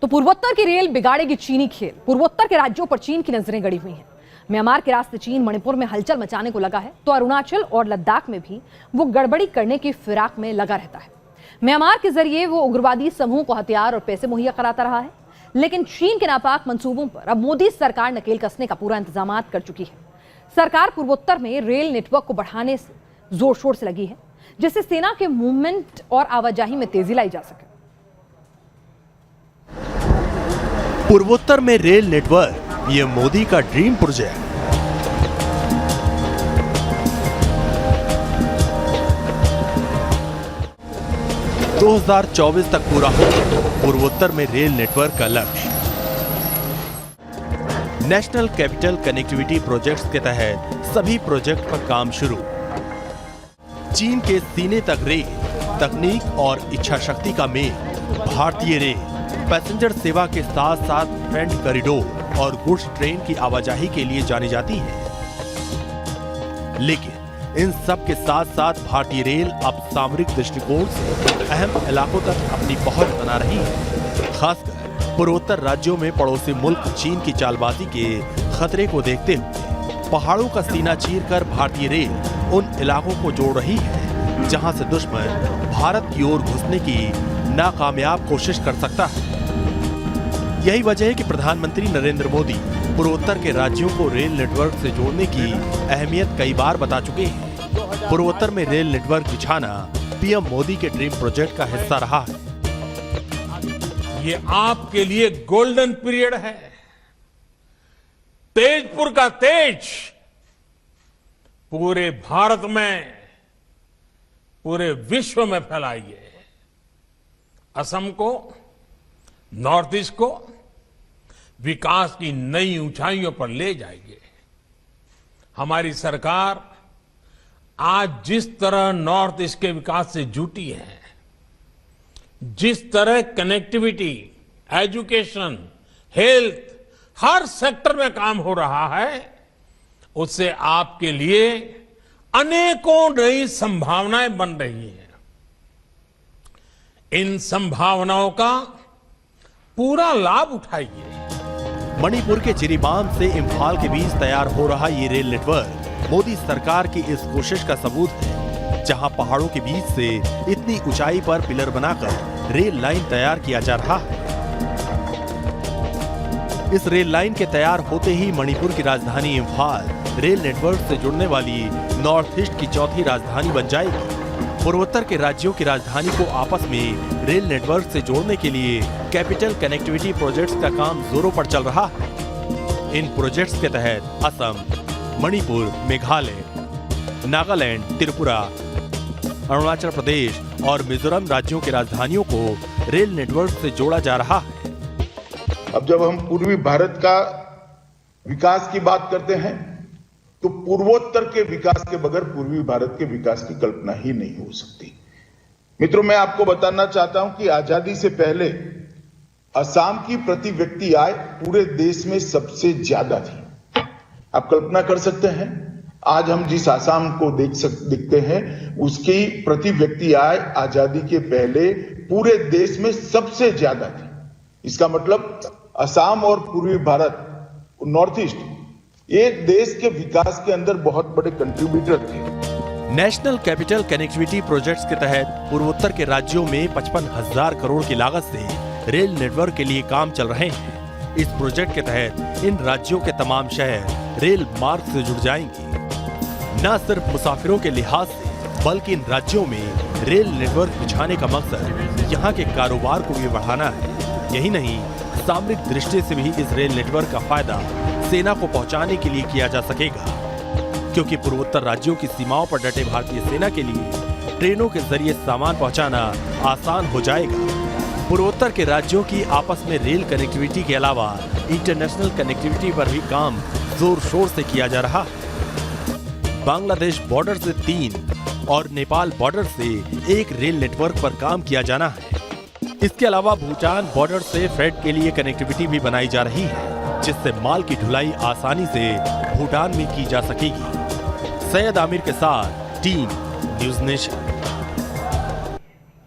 तो पूर्वोत्तर की रेल बिगाड़ेगी चीनी खेल। पूर्वोत्तर के राज्यों पर चीन की नजरें गड़ी हुई हैं। म्यांमार के रास्ते चीन मणिपुर में हलचल मचाने को लगा है, तो अरुणाचल और लद्दाख में भी वो गड़बड़ी करने की फिराक में लगा रहता है। म्यांमार के जरिए वो उग्रवादी समूह को हथियार और पैसे मुहैया कराता रहा है, लेकिन चीन के नापाक मंसूबों पर अब मोदी सरकार नकेल कसने का पूरा इंतजाम कर चुकी है। सरकार पूर्वोत्तर में रेल नेटवर्क को बढ़ाने से जोर शोर से लगी है, जिससे सेना के मूवमेंट और आवाजाही में तेजी लाई जा सके। पूर्वोत्तर में रेल नेटवर्क, ये मोदी का ड्रीम प्रोजेक्ट। – 2024 तक पूरा हो पूर्वोत्तर में रेल नेटवर्क का लक्ष्य। नेशनल कैपिटल कनेक्टिविटी प्रोजेक्ट्स के तहत सभी प्रोजेक्ट पर काम शुरू। चीन के सीने तक रेल, तकनीक और इच्छा शक्ति का मेल। भारतीय रेल पैसेंजर सेवा के साथ साथ फ्रेंड कॉरिडोर और गुड्स ट्रेन की आवाजाही के लिए जानी जाती है, लेकिन इन सब के साथ साथ भारतीय रेल अब सामरिक दृष्टिकोण से अहम इलाकों तक अपनी पहुंच बना रही है। खासकर पूर्वोत्तर राज्यों में पड़ोसी मुल्क चीन की चालबाजी के खतरे को देखते हुए पहाड़ों का सीना चीरकर भारतीय रेल उन इलाकों को जोड़ रही है जहां से दुश्मन भारत की ओर घुसने की नाकामयाब कोशिश कर सकता है। यही वजह है कि प्रधानमंत्री नरेंद्र मोदी पूर्वोत्तर के राज्यों को रेल नेटवर्क से जोड़ने की अहमियत कई बार बता चुके हैं। पूर्वोत्तर में रेल नेटवर्क बिछाना पीएम मोदी के ड्रीम प्रोजेक्ट का हिस्सा रहा है। ये आपके लिए गोल्डन पीरियड है। तेजपुर का तेज पूरे भारत में, पूरे विश्व में फैलाइए। असम को, नॉर्थ ईस्ट को विकास की नई ऊंचाइयों पर ले जाएंगे। हमारी सरकार आज जिस तरह नॉर्थ ईस्ट के विकास से जुटी है, जिस तरह कनेक्टिविटी, एजुकेशन, हेल्थ, हर सेक्टर में काम हो रहा है, उससे आपके लिए अनेकों नई संभावनाएं बन रही हैं। इन संभावनाओं का पूरा लाभ उठाइए। मणिपुर के जिरीबाम से इम्फाल के बीच तैयार हो रहा ये रेल नेटवर्क मोदी सरकार की इस कोशिश का सबूत है, जहां पहाड़ों के बीच से इतनी ऊंचाई पर पिलर बनाकर रेल लाइन तैयार किया जा रहा है। इस रेल लाइन के तैयार होते ही मणिपुर की राजधानी इम्फाल रेल नेटवर्क से जुड़ने वाली नॉर्थ ईस्ट की चौथी राजधानी बन जाएगी। पूर्वोत्तर के राज्यों की राजधानी को आपस में रेल नेटवर्क से जोड़ने के लिए कैपिटल कनेक्टिविटी प्रोजेक्ट्स का काम जोरों पर चल रहा है। इन प्रोजेक्ट्स के तहत असम, मणिपुर, मेघालय, नागालैंड, त्रिपुरा, अरुणाचल प्रदेश और मिजोरम राज्यों की राजधानियों को रेल नेटवर्क से जोड़ा जा रहा है। अब जब हम पूर्वी भारत का विकास की बात करते हैं, तो पूर्वोत्तर के विकास के बगैर पूर्वी भारत के विकास की कल्पना ही नहीं हो सकती। मित्रों, मैं आपको बताना चाहता हूं कि आजादी से पहले असम की प्रति व्यक्ति आय पूरे देश में सबसे ज्यादा थी। आप कल्पना कर सकते हैं, आज हम जिस असम को देखते हैं, उसकी प्रति व्यक्ति आय आजादी के पहले पूरे देश में सबसे ज्यादा थी। इसका मतलब असम और पूर्वी भारत, नॉर्थ ईस्ट, ये देश के विकास के अंदर बहुत बड़े कंट्रीब्यूटर थे। नेशनल कैपिटल कनेक्टिविटी प्रोजेक्ट्स के तहत पूर्वोत्तर के राज्यों में 55,000 करोड़ की लागत से रेल नेटवर्क के लिए काम चल रहे हैं। इस प्रोजेक्ट के तहत इन राज्यों के तमाम शहर रेल मार्ग से जुड़ जाएंगे। न सिर्फ मुसाफिरों के लिहाज से, बल्कि इन राज्यों में रेल नेटवर्क बिछाने का मकसद यहाँ के कारोबार को भी बढ़ाना है। यही नहीं, सामरिक दृष्टि से भी इस रेल नेटवर्क का फायदा सेना को पहुंचाने के लिए किया जा सकेगा, क्योंकि पूर्वोत्तर राज्यों की सीमाओं पर डटे भारतीय सेना के लिए ट्रेनों के जरिए सामान पहुंचाना आसान हो जाएगा। पूर्वोत्तर के राज्यों की आपस में रेल कनेक्टिविटी के अलावा इंटरनेशनल कनेक्टिविटी पर भी काम जोर शोर से किया जा रहा है। बांग्लादेश बॉर्डर से 3 और नेपाल बॉर्डर से 1 रेल नेटवर्क पर काम किया जाना है। इसके अलावा भूटान बॉर्डर से फ्रेट के लिए कनेक्टिविटी भी बनाई जा रही है, जिससे माल की ढुलाई आसानी से भूटान में की जा सकेगी। सैयद आमिर के साथ टीम न्यूज़ नेशन।